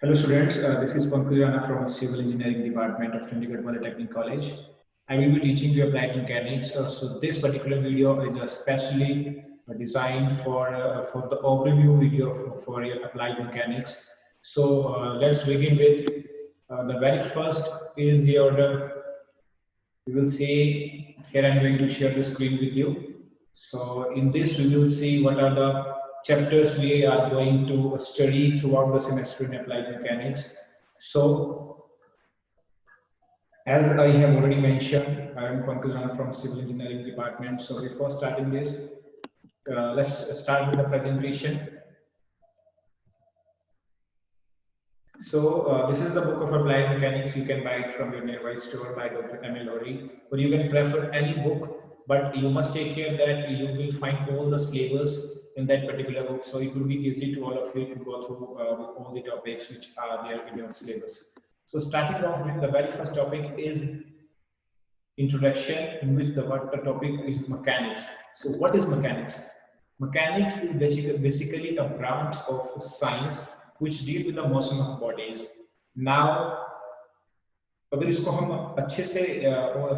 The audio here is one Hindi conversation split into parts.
Hello students, this is Pankaj Rana from Civil Engineering Department of Chandigarh Polytechnic College. I will be teaching you applied mechanics. So this particular video is especially designed for the overview video for your applied mechanics. So let's begin with the very first is we will see here I'm going to share the screen with you. So in this we will see what are the chapters we are going to study throughout the semester in applied mechanics. So as I have already mentioned, I am Pankaj Rana from Civil Engineering Department. So before starting this, let's start with the presentation. So this is the book of applied mechanics. You can buy it from your nearby store by Dr. M.L. Lowry, or you can prefer any book, but you must take care that you will find all the syllabus in that particular book. So it will be easy to all of you to go through all the topics which are there in your syllabus. So starting off with the very first topic is introduction, in which the topic is mechanics. So what is mechanics? Mechanics is basically a branch of science which deal with the motion of bodies. Now अगर इसको हम अच्छे से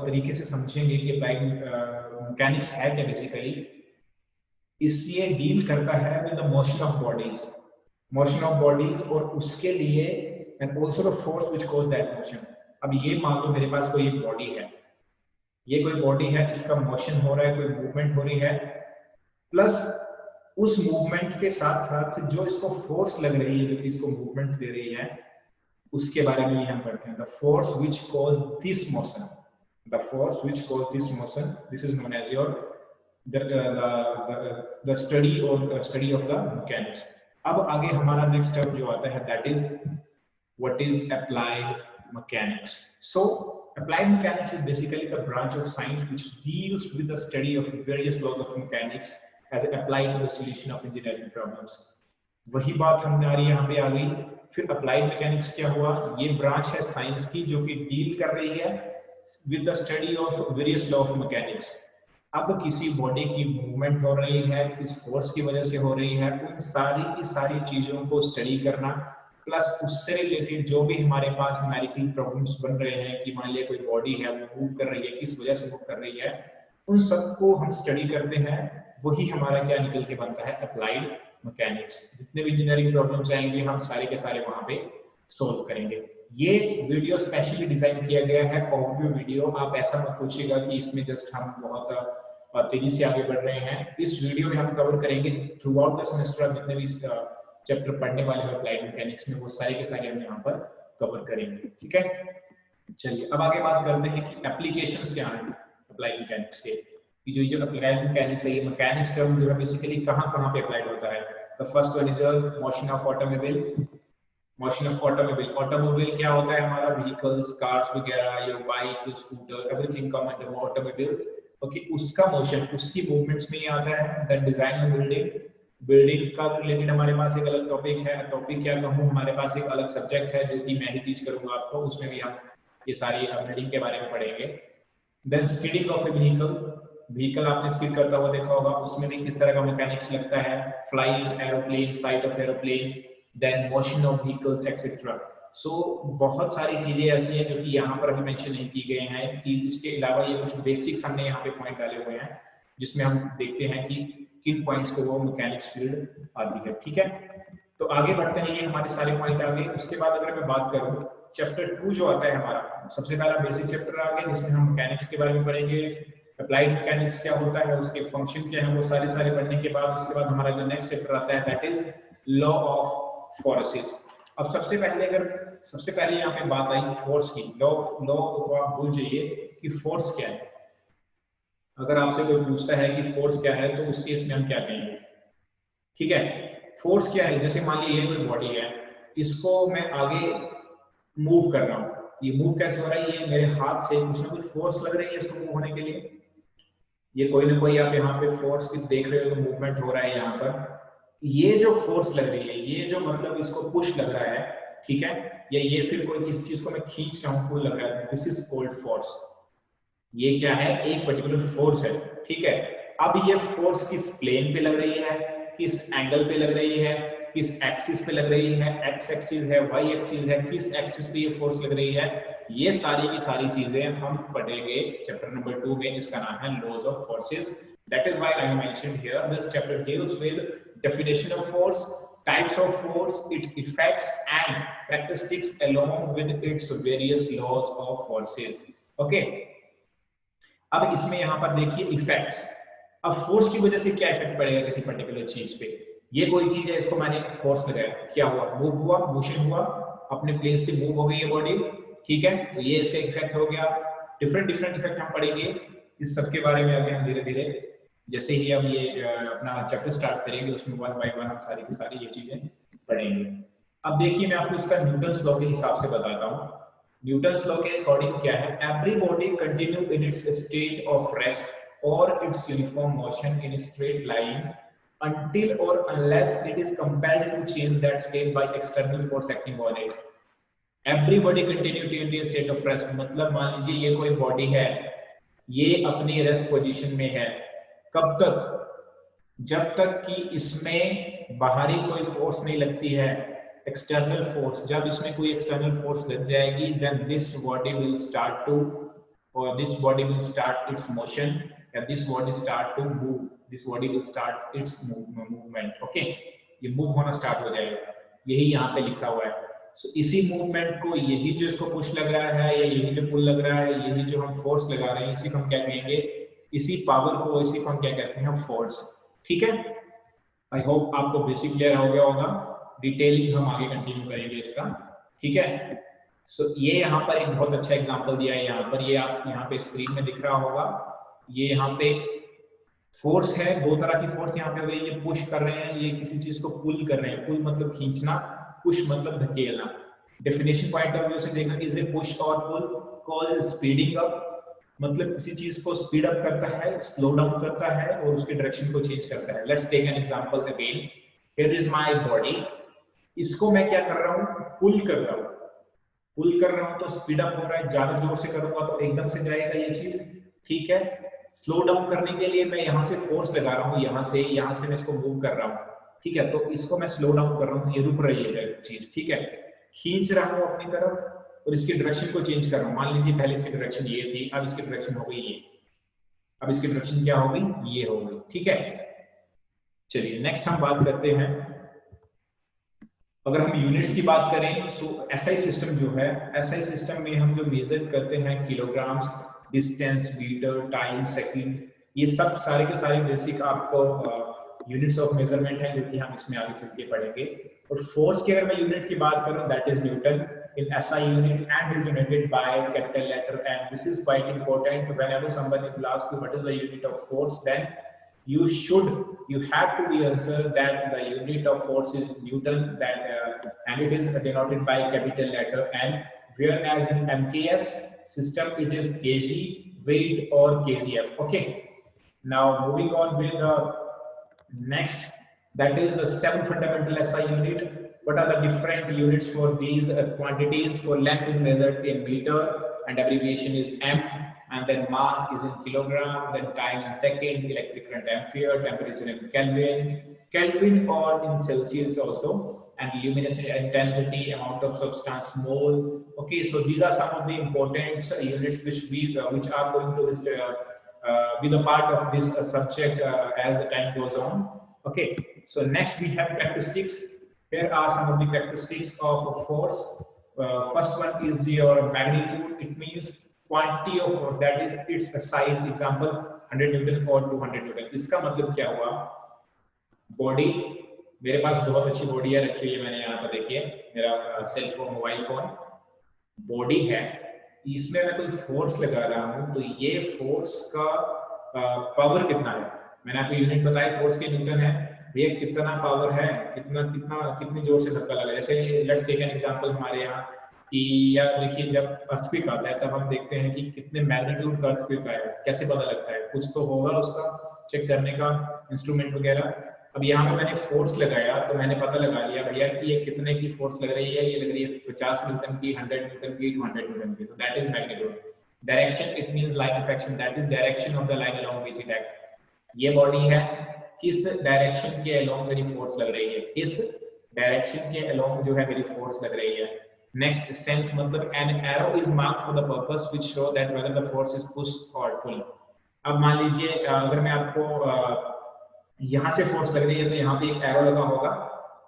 तरीके से समझेंगे कि अप्लाइड मैकेनिक्स है क्या बेसिकली, इसलिए डील करता है with the motion of bodies और उसके लिए and also the force which cause that motion. अब ये मान लो मेरे पास कोई एक बॉडी है, ये कोई बॉडी है, इसका मोशन हो रहा है, कोई मूवमेंट हो रही है, प्लस उस मूवमेंट के साथ साथ जो इसको फोर्स लग रही है, जो कि इसको मूवमेंट दे रही है, उसके बारे में हम पढ़ते हैं. The force which cause this motion, the force which cause this motion, this is known as your the study of the mechanics. अब आगे हमारा नेक्स्ट स्टेप जो आता है that is what is applied mechanics. So applied mechanics is basically the branch of science which deals with the study of various laws of mechanics as applied to the solution of engineering problems. वही बात हमारी यहाँ पे आ गई. फिर applied mechanics क्या हुआ? ये ब्रांच है साइंस की जो कि डील कर रही है with the study of various law of mechanics. अब किसी बॉडी की मूवमेंट हो रही है, किस फोर्स की वजह से हो रही है, उन सारी की सारी चीजों को स्टडी करना, प्लस उससे रिलेटेड जो भी हमारे पास न्यूमेरिकल प्रॉब्लम्स बन रहे हैं कि मान लिया कोई बॉडी है वो मूव कर रही है, किस वजह से मूव कर रही है, उन सबको हम स्टडी करते हैं. वही हमारा क्या निकल के बनता है अप्लाइड मैकेनिक्स. जितने भी इंजीनियरिंग प्रॉब्लम्स आएंगे हम सारे के सारे वहां पे सोल्व करेंगे. ये वीडियो स्पेशली डिजाइन किया गया है ओवरव्यू वीडियो. आप ऐसा मत सोचिएगा कि इसमें जस्ट हम बहुत तेजी से आगे बढ़ रहे हैं. इस वीडियो में हम कवर करेंगे थ्रू आउट द सेमेस्टर जितने भी चैप्टर पढ़ने वाले हैं अप्लाइड मैकेनिक्स में, वो सारे के सारे हम यहाँ पर कवर करेंगे. ठीक है, चलिए अब आगे बात करते हैं कि एप्लीकेशंस क्या हैं अप्लाइड मैकेनिक्स के. जो अप्लाइड मैकेनिक्स है, ये मैकेनिक्स टर्म जो है बेसिकली कहाँ पे अप्लाइड होता है. The first one is motion of automobile. Motion of automobile, automobile क्या होता है? हमारा व्हीकल्स, कार्स वगैरह, या bike, scooter, everything come under automobiles. Okay, उसका मोशन, उसकी मूवमेंट्स में ही आता है. द डिजाइन ऑफ बिल्डिंग का रिलेटेड हमारे पास एक अलग टॉपिक है. टॉपिक क्या कहूँ, हमारे पास एक अलग सब्जेक्ट है जो कि मैं ही टीच करूंगा आपको. उसमें भी हम ये सारी बिल्डिंग के बारे में पढ़ेंगे. Then speeding of a vehicle आपने स्पीड करता हुआ देखा होगा, उसमें भी किस तरह का मैकेनिक्स लगता है. Flight of aeroplane, then motion of vehicles etcetera. So बहुत सारी चीजें ऐसी हैं जो कि यहाँ पर अभी मेंशन नहीं की गए हैं. कि उसके अलावा ये कुछ बेसिक्स हमने यहाँ पे पॉइंट डाले हुए हैं जिसमें हम देखते हैं कि किन पॉइंट्स को वो मैकेनिक्स फील्ड आती है. ठीक है, तो आगे बढ़ते हैं. ये हमारे सारे पॉइंट आ गए. उसके बाद अगर मैं बात करूं चैप्टर 2 जो आता है हमारा, सबसे पहला बेसिक चैप्टर आ गया जिसमें हम मैकेनिक्स के बारे में पढ़ेंगे. अप्लाइड मैकेनिक्स क्या होता है, उसके फंक्शन क्या है, वो सारे पढ़ने के बाद उसके बाद हमारा जो नेक्स्ट चैप्टर आता है that is law of forces. अब सबसे पहले यहाँ पे बात आई फोर्स की. लॉ को आप भूल जाइए कि फोर्स क्या है. अगर आपसे कोई पूछता है कि फोर्स क्या है तो उस केस में हम क्या कहेंगे. ठीक है, फोर्स क्या है? जैसे मान लीजिए ये कोई बॉडी है, इसको मैं आगे मूव कर रहा हूँ. ये मूव कैसे हो रहा है? ये मेरे हाथ से कुछ ना कुछ फोर्स लग रही है इसको मूव होने के लिए. ये कोई ना कोई आप यहाँ पे फोर्स देख रहे हो, मूवमेंट हो रहा है यहाँ पर. ये जो फोर्स लग रही है, ये जो मतलब इसको पुश लग रहा है, ठीक है, या ये फिर कोई किसी चीज को मैं खींच रहा हूँ, पुल लग रहा है, दिस इज कॉल्ड फोर्स. ये क्या है? एक पर्टिकुलर फोर्स है. ठीक है, अब ये फोर्स किस प्लेन पे लग रही है, किस एंगल पे लग रही है, किस एक्सिस पे लग रही है, एक्स एक्सिस है, वाई एक्सिस है, किस एक्सिस पे ये फोर्स लग रही है, ये सारी की सारी चीजें हम पढ़ेंगे चैप्टर नंबर 2 में, जिसका नाम है laws of forces. That is why I mentioned here this chapter deals with definition of force, types of force, its effects and characteristics along with its various laws of forces. Okay. अब इसमें यहाँ पर देखिए इफेक्ट्स। अब फोर्स की वजह से क्या इफेक्ट पड़ेगा किसी पर्टिकुलर चीज पे। ये कोई चीज है, इसको मैंने फोर्स लगाया, क्या हुआ, मूव हुआ, मोशन हुआ, अपने प्लेस से मूव हो गई है बॉडी, ठीक है, तो ये इसका इफेक्ट हो गया। डिफरेंट डिफरेंट इफेक्ट हम पढ़ेंगे, इस सब के बारे में आगे हम धीरे धीरे जैसे ही हम ये अपना चैप्टर स्टार्ट करेंगे उसमें वन बाय वन हम सारी की सारी ये चीजें पढ़ेंगे। अब देखिए मैं आपको इसका न्यूटन्स लॉ के हिसाब से बताता हूँ। न्यूटन्स लॉ के अकॉर्डिंग क्या है, every body continue in its state of rest और its uniform motion in straight line until or unless it is compelled to change that state by external force acting on it. Everybody continue to in a state of rest, मतलब मान लीजिए ये कोई बॉडी है, ये अपनी रेस्ट पोजीशन में है, कब तक, जब तक कि इसमें बाहरी कोई फोर्स नहीं लगती है, एक्सटर्नल फोर्स। जब इसमें कोई एक्सटर्नल फोर्स लग जाएगी then this body will start to, और this body will start its motion, या this body start to move, this body will start its movement. Okay, ये मूव होना स्टार्ट हो जाएगा, यही यहाँ पे लिखा हुआ है। सो इसी मूवमेंट को, यही जो इसको पुश लग रहा है या यही जो पुल लग रहा है, यही जो हम फोर्स लगा रहे हैं, इसी को हम क्या कहेंगे, इसी पावर को, इसी को हम क्या कहते हैं, फोर्स। ठीक है, आई होप आपको बेसिक क्लियर हो गया होगा, डिटेलिंग हम आगे कंटिन्यू करेंगे इसका। ठीक है, सो ये यहाँ पर एक बहुत अच्छा एग्जांपल दिया है, यहाँ पर ये आप यहाँ पे स्क्रीन में दिख रहा होगा, ये यहाँ पे फोर्स है, दो तरह की फोर्स यहाँ पे हो गई, ये पुश कर रहे हैं, ये किसी चीज को पुल कर रहे हैं, पुल मतलब खींचना, पुश मतलब धकेलना। डेफिनेशन पॉइंट ऑफ व्यू से देखना, इज ए पुश और पुल कॉल्ड स्पीडिंग अप, मतलब किसी चीज को स्पीड अप करता है, स्लो डाउन करता है और उसके डायरेक्शन को चेंज करता है। Let's take an example again, here is my body, इसको मैं क्या कर रहा हूँ, पुल कर रहा हूँ, पुल कर रहा हूँ तो स्पीड अप हो रहा है, ज्यादा जोर से करूंगा तो एकदम से जाएगा ये चीज। ठीक है, स्लो डाउन करने के लिए मैं यहाँ से फोर्स लगा रहा हूँ, यहाँ से मैं इसको मूव कर रहा हूँ। ठीक है, तो इसको मैं स्लो डाउन कर रहा हूँ, ये रुक रही है चीज। ठीक है, खींच रहा हूँ अपनी तरफ और इसकी डायरेक्शन को चेंज कर रहा हूँ। मान लीजिए पहले इसकी डायरेक्शन ये थी, अब इसकी डायरेक्शन हो गई ये, अब इसकी डायरेक्शन क्या हो गई, ये हो गई। ठीक है, चलिए नेक्स्ट हम बात करते हैं, अगर हम यूनिट्स की बात करें तो एसआई सिस्टम जो है, एसआई सिस्टम में हम जो मेजर करते हैं kilograms, distance, metre, time, second, ये सब सारे के सारे बेसिक आपको यूनिट्स ऑफ मेजरमेंट हैं, जो कि हम इसमें आगे चल के पढ़ेंगे। और फोर्स की अगर मैं यूनिट की बात करूं, that is Newton in SI unit and is denoted by capital letter N. This is quite important. Whenever somebody will ask you what is the unit of force, then you have to be answer that the unit of force is Newton, that and it is denoted by capital letter N. Whereas in MKS system it is kg, weight or kgf. Okay. Now moving on with the next, that is the 7 fundamental SI unit. What are the different units for these quantities? For length is measured in meter and abbreviation is M, and then mass is in kilogram, then time in second, electric current ampere, temperature in Kelvin or in Celsius also, and luminescence intensity, amount of substance, mole. Okay, so these are some of the important units which are going to be the part of this subject as the time goes on. Okay, so next we have characteristics. Here are some of the characteristics of a force. First one is your magnitude. It means quantity of force, that is its size. Example 100 Newton or 200 Newton. इसका मतलब क्या हुआ, बॉडी, मेरे पास बहुत अच्छी बॉडी है, रखी हुई है मैंने यहाँ पर, देखिए मेरा cell phone, mobile phone body है, इसमें मैं कोई फोर्स लगा रहा हूँ तो ये फोर्स का पावर कितना है, मैंने आपको यूनिट बताया फोर्स के, न्यूटन है, ये कितना पावर है, कितनी जोर से धक्का लगा। जैसे लेट्स टेक एन एग्जांपल हमारे यहाँ कि, या देखिए जब अर्थक्वेक आता है तब हम देखते हैं कि कितने मैग्नीट्यूड का अर्थक्वेक आया है, कैसे पता लगता है, कुछ तो होगा उसका चेक करने का इंस्ट्रूमेंट वगैरह। अब यहाँ पे मैंने फोर्स लगाया तो मैंने पता लगा लिया भैया कि ये कितने की फोर्स लग रही है, ये लग रही है 50 न्यूटन की, 100 न्यूटन की, 200 न्यूटन की, तो that is magnitude. Direction, it means line of action, that is direction of the line along which it act. ये बॉडी है, किस डायरेक्शन के अलोंग मेरी फोर्स लग रही है, इस डायरेक्शन के अलोंग जो है मेरी फोर्स लग रही है। नेक्स्ट सेंस मतलब an arrow is marked for the purpose which show that whether the force is push और पुल। अब मान लीजिए अगर मैं आपको यहाँ से फोर्स लग रही है तो यहाँ पे एक एरो लगा होगा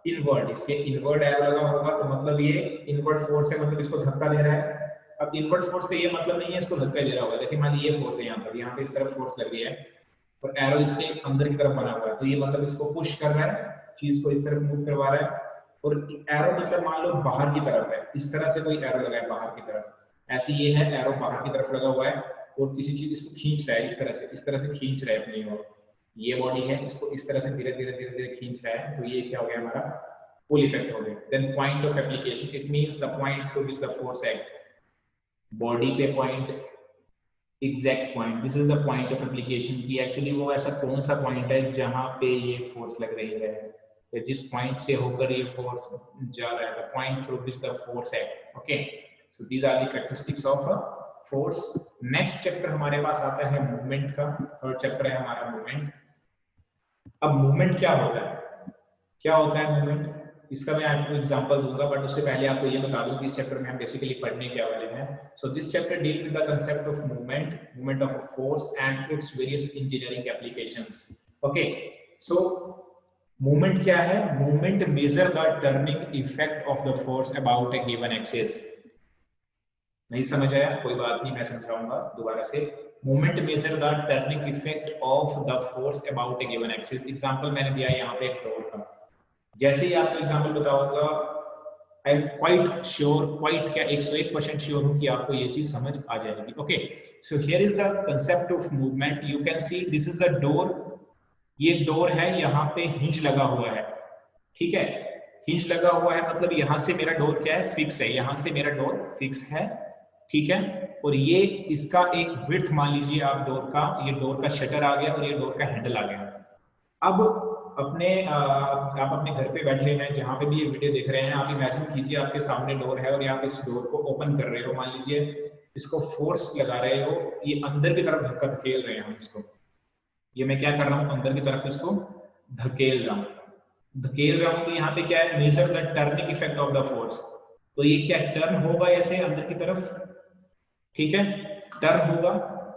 इनवर्ड, इसके इनवर्ड एरो लगा होगा, तो मतलब ये इनवर्ड फोर्स है, मतलब इसको धक्का दे रहा है। अब इनवर्ड फोर्स का ये मतलब नहीं है इसको धक्का दे रहा होगा, देखिए मान लीजिए ये फोर्स है यहाँ पे इस तरफ फोर्स लग रही है और एरो इसके अंदर की तरफ बना हुआ है, तो ये मतलब इसको पुश कर रहा है, चीज को इस तरफ मूव करवा रहा है। और एरो मतलब मान लो बाहर की तरफ है, इस तरह से कोई एरो लगा है बाहर की तरफ, ऐसे ये है एरो बाहर की तरफ लगा हुआ है और किसी चीज इसको खींच रहा है, इस तरह से खींच रहा है अपनी ओर। ये बॉडी है, इसको इस तरह से धीरे धीरे खींच रहा है, तो ये क्या हो गया हमारा पुल इफेक्ट हो गया। Then point of application, it means the point through which the force act. Body पे point, exact point, this is the point of application की एक्चुअली वो ऐसा कौन सा पॉइंट है जहां पे ये फोर्स लग रही है, या जिस पॉइंट से होकर ये फोर्स जा रहा है, the point through which the force act. Okay, so these are the characteristics of force. Next chapter हमारे पास आता है मूवमेंट का, थर्ड चैप्टर है हमारा मूवमेंट। अब मूवमेंट क्या होता है, क्या होता है मूवमेंट, इसका मैं आपको एग्जांपल दूंगा, बट उससे पहले आपको ये बता दूं कि इस चैप्टर में हम बेसिकली पढ़ने क्या वाले हैं। So this chapter deal with the concept of movement, movement of a force and its various engineering applications. Okay, so movement क्या है, movement measure the turning effect of the force about a given axis. नहीं समझ आया, कोई बात नहीं, मैं समझाऊंगा दोबारा से। Movement measure the turning effect of the force about a given axis. Example मैंने दिया है यहाँ पे एक डोर का, जैसे ही आपको एग्जांपल बताऊंगा, I am quite sure, quite क्या 101% श्योर हूं कि आपको ये चीज समझ आ जाएगी। Okay, so here is the concept of movement. You can see this is a door, ये डोर है, यहाँ पे हिंज लगा हुआ है, ठीक है, हिंज लगा हुआ है मतलब यहाँ से मेरा डोर क्या है, फिक्स है, यहाँ से मेरा डोर फिक्स है, ठीक है। और ये इसका एक विड्थ मान लीजिए आप डोर का, ये डोर का शटर आ गया और ये डोर का हैंडल आ गया। अब आप अपने घर पे बैठे हैं, जहां पे भी ये वीडियो देख रहे हैं, आप इमेजिन कीजिए आपके सामने डोर है और आप इस डोर को ओपन कर रहे हो, मान लीजिए इसको फोर्स लगा रहे हो, ये अंदर की तरफ धक्का धकेल रहे हैं हम इसको, ये मैं क्या कर रहा हूँ, अंदर की तरफ इसको धकेल रहा हूँ, तो यहाँ पे क्या है, major the turning effect of the force. तो ये क्या टर्न होगा ऐसे अंदर की तरफ, ठीक है, टर्न होगा,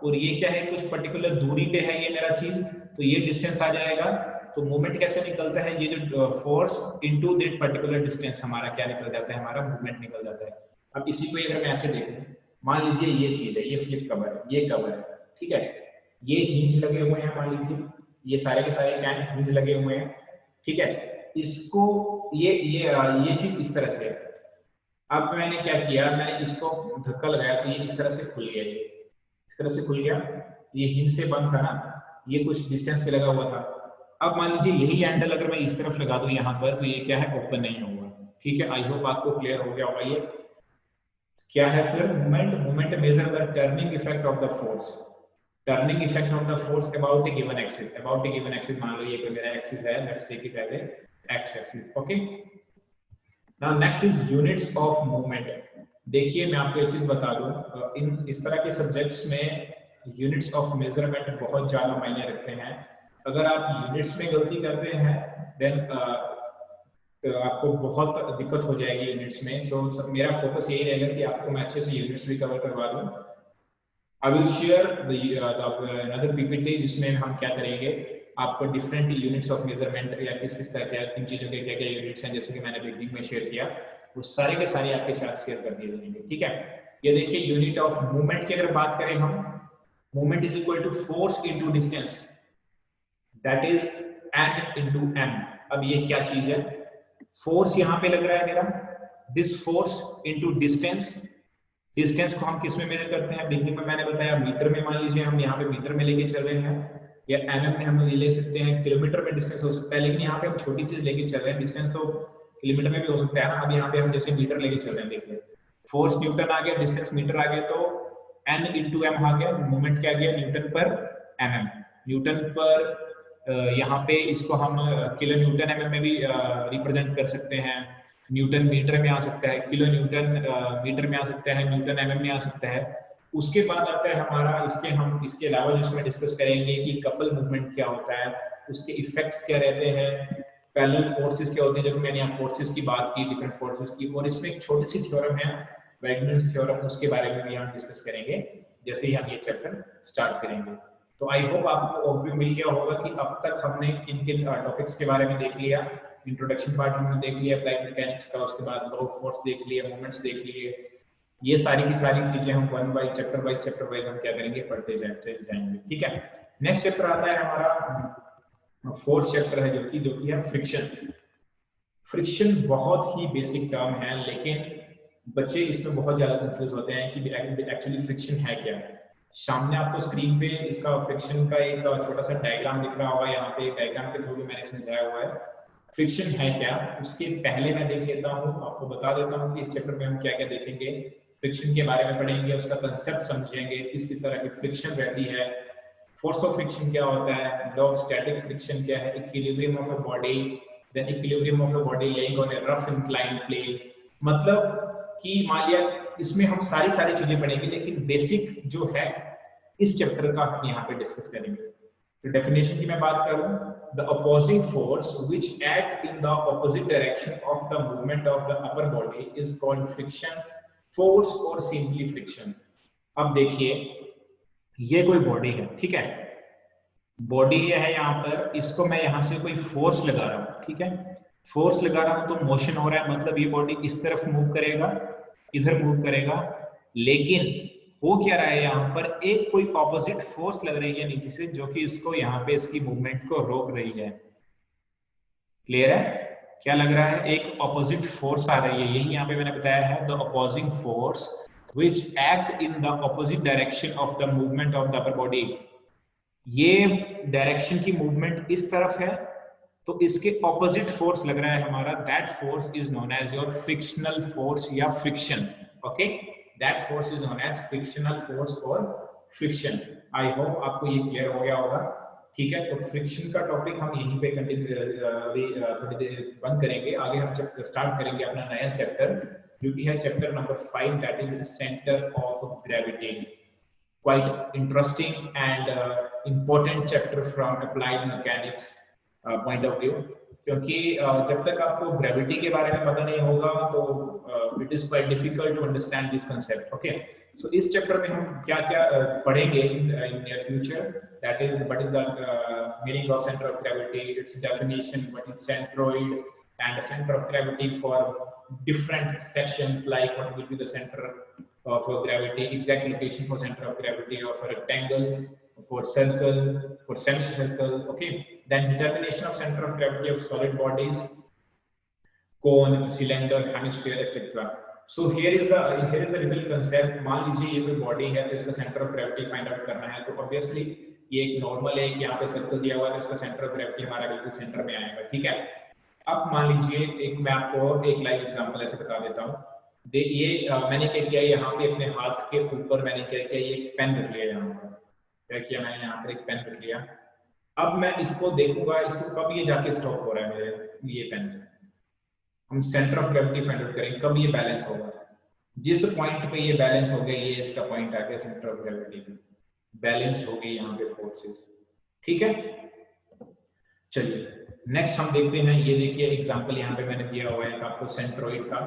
और ये क्या है, कुछ पर्टिकुलर दूरी पे है ये मेरा चीज, तो ये डिस्टेंस आ जाएगा। तो मूवमेंट कैसे निकलता है, ये जो force into that particular distance हमारा क्या निकल जाता है, हमारा मूवमेंट निकल जाता है। अब इसी को अगर मैं ऐसे देखूं, मान लीजिए ये चीज है, ये फ्लिप कवर है, ये कवर है, ठीक है, ये हिंज लगे हुए हैं, मान लीजिए ये सारे के सारे क्या है, हिंज लगे हुए हैं, ठीक है, इसको ये चीज इस तरह से है। अब मैंने क्या किया, मैंने इसको धक्का लगाया तो ये इस तरह से खुल गया, ये इस तरह से खुल गया, ये हिंज से बंद था ना, ये कुछ डिस्टेंस पे लगा हुआ था। अब मान लीजिए यही हैंडल अगर मैं इस तरफ लगा दूं यहाँ पर, तो ये क्या है, ओपन नहीं होगा, ठीक है। आई होप आपको क्लियर हो गया होगा। ये क्या है फिर movement, movement measure the turning effect of the force, turning effect of the force about a given axis, about a given axis, मान लो ये कोई मेरा एक्सिस है, let's take it as a X axis. Okay, now next is units of movement. देखिए मैं आपको एक चीज बता दूं, इन इस तरह के सब्जेक्ट्स में यूनिट्स ऑफ मेजरमेंट बहुत ज्यादा मायने रखते हैं। अगर आप यूनिट्स में गलती करते हैं देन आपको बहुत दिक्कत हो जाएगी यूनिट्स में। तो मेरा फोकस यही रहेगा कि आपको मैं अच्छे से यूनिट्स भी कवर करवा दूं। I will share another PPT जिसमें हम क्या करेंगे, आपको डिफरेंट यूनिट्स ऑफ मेजरमेंट या किस किस तरह के किन चीजों के क्या क्या यूनिट्स हैं, जैसे कि मैंने बिगिनिंग में शेयर किया, वो सारे के सारे आपके साथ शेयर कर दिए जाएंगे, ठीक है। ये देखिए यूनिट ऑफ मूवमेंट की अगर बात करें हम, movement is equal to force into distance, that is n into m। अब ये क्या चीज है, फोर्स यहाँ पे लग रहा है मेरा, this force into distance, distance को हम किस में मेजर करते हैं, बिगिनिंग में मैंने बताया मीटर में, मान लीजिए हम यहाँ पे मीटर में लेके चल रहे हैं, या mm में हम ले सकते हैं, किलोमीटर में डिस्टेंस हो सकता है, लेकिन यहाँ पे हम छोटी चीज लेके चल रहे हैं, डिस्टेंस तो किलोमीटर में भी हो सकता है ना। अब यहाँ पे हम जैसे मीटर लेके चल रहे हैं, देखिए फोर्स न्यूटन आ गया, डिस्टेंस मीटर आ गया, तो n इंटू m आ गया, मूवमेंट क्या गया, न्यूटन पर mm, न्यूटन पर यहाँ पे इसको हम किलो न्यूटन mm में भी रिप्रेजेंट कर सकते हैं, न्यूटन मीटर में आ सकता है, किलो न्यूटन मीटर में आ सकता है, न्यूटन mm में आ सकता है। उसके बाद आता है हमारा, हम इसके अलावा जिसमें डिस्कस करेंगे कि कपल मूवमेंट क्या होता है, उसके इफेक्ट्स क्या रहते हैं, पैरेलल फोर्सेस क्या होती है, जब मैंने यहाँ फोर्सेस की बात की, डिफरेंट फोर्सेस की, और इसमें एक छोटी सी थ्योरम है वैगनर्स थ्योरम, उसके बारे में भी हम डिस्कस करेंगे जैसे ही हम ये चैप्टर स्टार्ट करेंगे। तो आई होप आपको ओवरव्यू मिल गया होगा कि अब तक हमने किन किन टॉपिक्स के बारे में देख लिया। इंट्रोडक्शन पार्ट हमने देख लिया अप्लाइड मैकेनिक्स का, उसके बाद लॉ ऑफ फोर्स देख लिया, मोमेंट्स देख लिए, ये सारी की सारी चीजें हम वन बाय चैप्टर वाइज हम क्या करेंगे, पढ़ते जाएंगे। ठीक है, नेक्स्ट चैप्टर आता है हमारा फोर्थ चैप्टर है जो कि है फ्रिक्शन। फ्रिक्शन बहुत ही बेसिक टर्म है, लेकिन बच्चे इसमें बहुत ज्यादा कंफ्यूज होते हैं कि एक्चुअली फ्रिक्शन है क्या। सामने आपको स्क्रीन पे इसका फ्रिक्शन का एक छोटा सा डायग्राम दिख रहा होगा, यहाँ पे एक डायग्राम के थ्रू भी मैंने समझाया हुआ है फ्रिक्शन है क्या। उसके पहले मैं देख लेता हूँ, आपको बता देता हूँ कि इस चैप्टर में हम क्या क्या देखेंगे, फ्रिक्शन के बारे में पढ़ेंगे, उसका कंसेप्ट समझेंगे, किस तरह की फ्रिक्शन रहती है, फोर्स ऑफ फ्रिक्शन क्या होता है, लॉ ऑफ स्टैटिक फ्रिक्शन क्या है, equilibrium of a body, then equilibrium of a body laying on a rough inclined plane. मतलब कि मान लिया इसमें हम सारी चीजें पढ़ेंगे, लेकिन बेसिक जो है इस चैप्टर का हम यहाँ पे डिस्कस करेंगे। तो डेफिनेशन की मैं बात करूं, the opposing force which act in the opposite direction of the movement of the upper body is called friction force or simply friction। अब देखिए ये कोई बॉडी है, ठीक है, बॉडी है यहाँ पर, इसको मैं यहाँ से कोई फोर्स लगा रहा हूँ, ठीक है, फोर्स लगा रहा हूँ तो मोशन हो रहा है, मतलब ये बॉडी इस तरफ मूव करेगा, इधर मूव करेगा, लेकिन हो क्या रहा है, यहाँ पर एक कोई ऑपोजिट फोर्स लग रही है नीचे से, जो कि इसको यहाँ पे इसकी मूवमेंट को रोक रही है। क्लियर है, क्या लग रहा है, एक ऑपोजिट फोर्स आ रही है, यही यहाँ पे मैंने बताया है, the opposing force which act in the opposite direction of the movement of the upper body. ये डायरेक्शन की मूवमेंट इस तरफ है, तो इसके ऑपोजिट फोर्स लग रहा है हमारा, that force is known as your frictional force या friction. Okay, that force is known as frictional force और फ्रिक्शन। आई होप आपको ये क्लियर हो गया होगा। ठीक है, तो फ्रिक्शन का टॉपिक हम यहीं पे थोड़ी देर बंद करेंगे, आगे हम स्टार्ट करेंगे अपना नया चैप्टर जो कि है chapter number 5, that is centre of gravity. Quite interesting and important chapter from applied mechanics point of view, क्योंकि जब तक आपको ग्रेविटी के बारे में पता नहीं होगा तो it is quite difficult to understand this concept. Okay, so इस चैप्टर में हम क्या क्या पढ़ेंगे in near future, that is what is the meaning of center of gravity, its definition, what is centroid and center of gravity for different sections, like what will be the center of gravity, exact location for center of gravity of a rectangle, for circle, for semicircle. Okay, then determination of center of gravity of solid bodies, cone, cylinder, hemisphere, etc. So here is the little concept. मान लीजिए ये कोई बॉडी है, तो इसका centre of gravity find out करना है, तो ऑब्वियसली ये एक नॉर्मल है कि यहाँ पे सर्कल दिया हुआ है, तो इसका सेंटर ऑफ ग्रेविटी हमारा बिल्कुल सेंटर में आएगा। ठीक है, अब मान लीजिए मैं आपको एक लाइव एग्जांपल ऐसे बता देता हूँ। ये मैंने क्या किया, यहाँ पे अपने हाथ के ऊपर मैंने क्या किया, ये एक पेन रख लिया, यहाँ पर क्या किया मैंने, यहाँ पर एक पेन रख लिया। अब मैं इसको देखूंगा, इसको कब ये जाके स्टॉप हो रहा है मेरे ये पेन, हम centre of gravity find out करेंगे कब ये बैलेंस होगा। जिस पॉइंट पे ये बैलेंस हो गया, ये इसका पॉइंट आ गया सेंटर ऑफ ग्रेविटी पे, बैलेंस्ड हो गई यहाँ पे फोर्सेस। ठीक है, चलिए नेक्स्ट हम देखते हैं। ये देखिए एग्जांपल यहाँ पे मैंने दिया हुआ है आपको सेंट्रोइड का।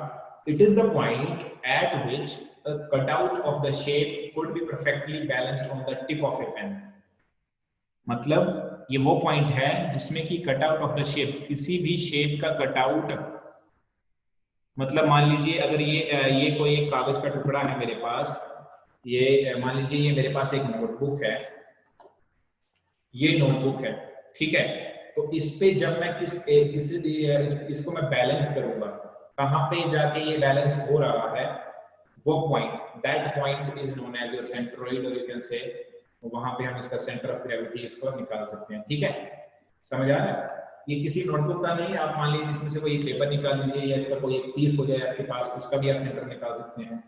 It is the point at which a cutout of the shape could be perfectly balanced on the tip of a pen। मतलब ये वो पॉइंट है जिसमें कि कटआउट ऑफ द शेप, किसी भी शेप का कटआउट, मतलब मान लीजिए अगर ये कोई एक कागज का टुकड़ा है मेरे पास, ये मान लीजिए ये मेरे पास एक नोटबुक है, ये नोटबुक है, ठीक है, तो इस पे जब मैं इसको मैं बैलेंस करूंगा, कहाँ पे जाके ये बैलेंस हो रहा है, वो point, that point is known as your centroid, और यू कैन से वहां पे हम इसका सेंटर ऑफ ग्रेविटी इसको निकाल सकते हैं। ठीक है, समझ आ रहा है, ये किसी नोटबुक का नहीं, आप मान लीजिए इसमें से कोई पेपर निकाल लीजिए या इसका कोई एक पीस हो जाए आपके पास, उसका भी आप सेंटर निकाल सकते हैं।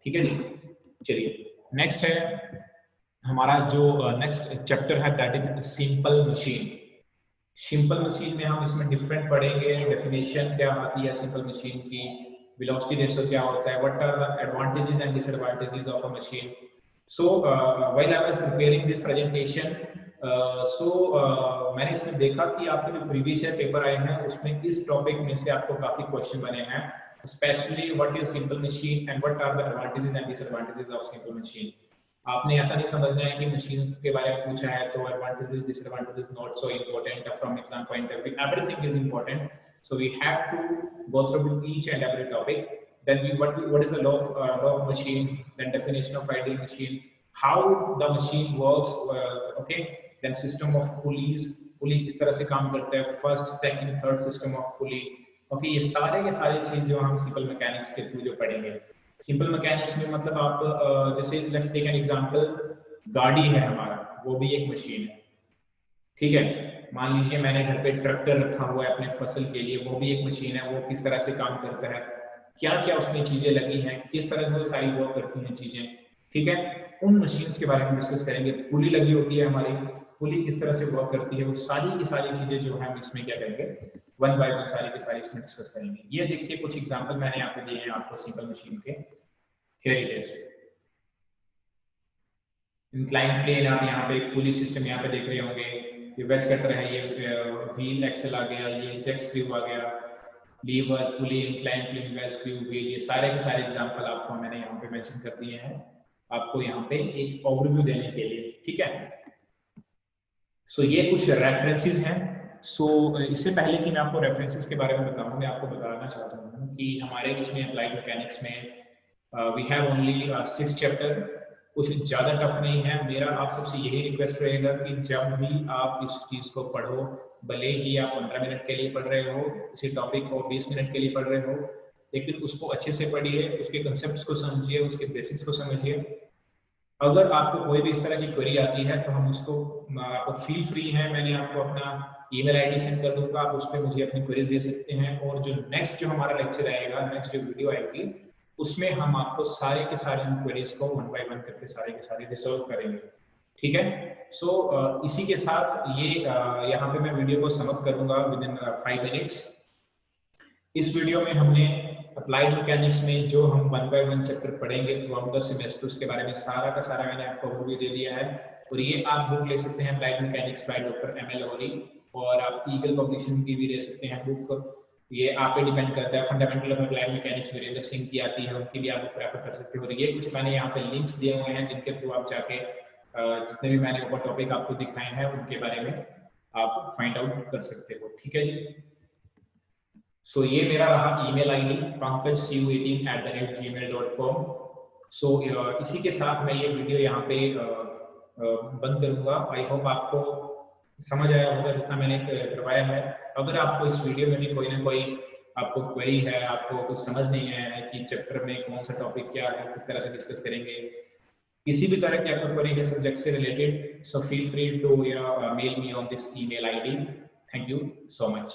ठीक है जी, चलिए नेक्स्ट है हमारा जो नेक्स्ट चैप्टर है, that is simple machine. Simple machine में हम इसमें डिफरेंट पढ़ेंगे, डेफिनेशन क्या आती है सिंपल मशीन की, वेलोसिटी रेशियो क्या होता है, what are the advantages and disadvantages of a machine. So while I was preparing this presentation, मैंने इसमें देखा कि आपके जो प्रीवियस ईयर पेपर आए हैं उसमें इस टॉपिक में से आपको काफी क्वेश्चन बने हैं, specially what is simple machine and what are the advantages and disadvantages of simple machine. आपने ऐसा नहीं समझना है कि मशीन के बारे में पूछा है तो advantages disadvantages not so important from exam point of view, everything is important, so we have to go through each and every topic. Then what is the law of machine, then definition of ideal machine, how the machine works, okay, then system of pulleys, pulley किस तरह से काम करता है, first second third system of pulley, okay, ये सारे के सारे चीज जो हम सिंपल मैकेनिक्स के थ्रू जो पढ़ेंगे। सिंपल मैकेनिक्स में मतलब आप जैसे लेट्स टेक एन एग्जांपल, गाड़ी है हमारा, वो भी एक मशीन है, ठीक है। मान लीजिए मैंने घर पे ट्रैक्टर रखा हुआ है अपने फसल के लिए, वो भी एक मशीन है, वो किस तरह से काम करता है, क्या क्या उसमें चीजें लगी हैं, किस तरह से वो सारी वर्क करती हैं चीजें, ठीक है। उन मशीन्स के बारे में डिस्कस करेंगे। पुली लगी होती है हमारी, पुली किस तरह से वर्क करती है, वो सारी की सारी चीजें जो है हम इसमें क्या करेंगे, वन बाय वन सारी की सारी इसमें डिस्कस करेंगे। ये देखिए कुछ एग्जांपल मैंने यहाँ पे दिए हैं आपको सिंपल मशीन के। Here it is incline plane, आप यहाँ पे पुली सिस्टम यहाँ पे देख रहे होंगे, ये वेज कटर है, ये व्हील एक्सल आ गया, ये जैक स्क्रू आ गया, lever, pulley, incline plane, wedge screw, wheel, ये सारे के सारे एग्जांपल आपको मैंने यहाँ पे मेंशन कर दिए हैं आपको यहाँ पे एक ओवरव्यू देने के लिए, ठीक है। सो ये कुछ रेफरेंसेस हैं। इससे पहले कि मैं आपको रेफरेंसेस के बारे में बताऊं, मैं आपको बताना चाहता हूँ कि हमारे इसमें अप्लाइड मैकेनिक्स में वी हैव ओनली 6 चैप्टर, कुछ ज्यादा टफ नहीं है। मेरा आप सबसे यही रिक्वेस्ट रहेगा कि जब भी आप इस चीज को पढ़ो, भले ही आप 15 मिनट के लिए पढ़ रहे हो, किसी टॉपिक को 20 मिनट के लिए पढ़ रहे हो, लेकिन उसको अच्छे से पढ़िए, उसके कंसेप्ट्स को समझिए, उसके बेसिक्स को समझिए। अगर आपको कोई भी इस तरह की क्वेरी आती है तो हम उसको, आपको फील फ्री है, मैंने आपको अपना ईमेल आईडी सेंड कर दूंगा, आप उस पर मुझे अपनी क्वेरीज दे सकते हैं, और जो नेक्स्ट जो हमारा लेक्चर आएगा, नेक्स्ट जो वीडियो आएगी, उसमें हम आपको सारे के सारे क्वेरीज को वन बाय वन करके सारे के सारे रिजॉल्व करेंगे, ठीक है। इसी के साथ ये यहाँ पे मैं वीडियो को समअप करूंगा विद इन 5 मिनट्स। इस वीडियो में हमने अप्लाइड मैकेनिक्स में जो हम वन बाय वन चैप्टर पढ़ेंगे थ्रू आउट द सेमेस्टर, उसके बारे में सारा का सारा मैंने आपको ओवरव्यू दे दिया है। और ये आप बुक ले सकते हैं applied mechanics by doctor M L Lahori, और आप ईगल पब्लिशिंग की भी ले सकते हैं बुक, ये आप पे डिपेंड करता है। Fundamental of applied mechanics Virendra Singh की आती है, उनकी भी आप प्रेफर कर सकते हो। और ये कुछ मैंने यहाँ पे लिंक्स दिए हुए हैं जिनके थ्रू आप जाके जितने भी मैंने ऊपर टॉपिक आपको दिखाए हैं उनके बारे में आप फाइंड आउट कर सकते हो, ठीक है जी। ये मेरा रहा ईमेल आईडी pankajcu18@gmail.com। इसी के साथ मैं ये वीडियो यहाँ पे बंद करूंगा। आई होप आपको समझ आया होगा जितना मैंने करवाया है। अगर आपको इस वीडियो में भी कोई ना कोई आपको क्वेरी है, आपको कुछ समझ नहीं आया है कि चैप्टर में कौन सा टॉपिक क्या है, किस तरह से डिस्कस करेंगे, किसी भी तरह की आपको क्वेरी है सब्जेक्ट से related, so feel free to mail me on this email ID. Thank you so much.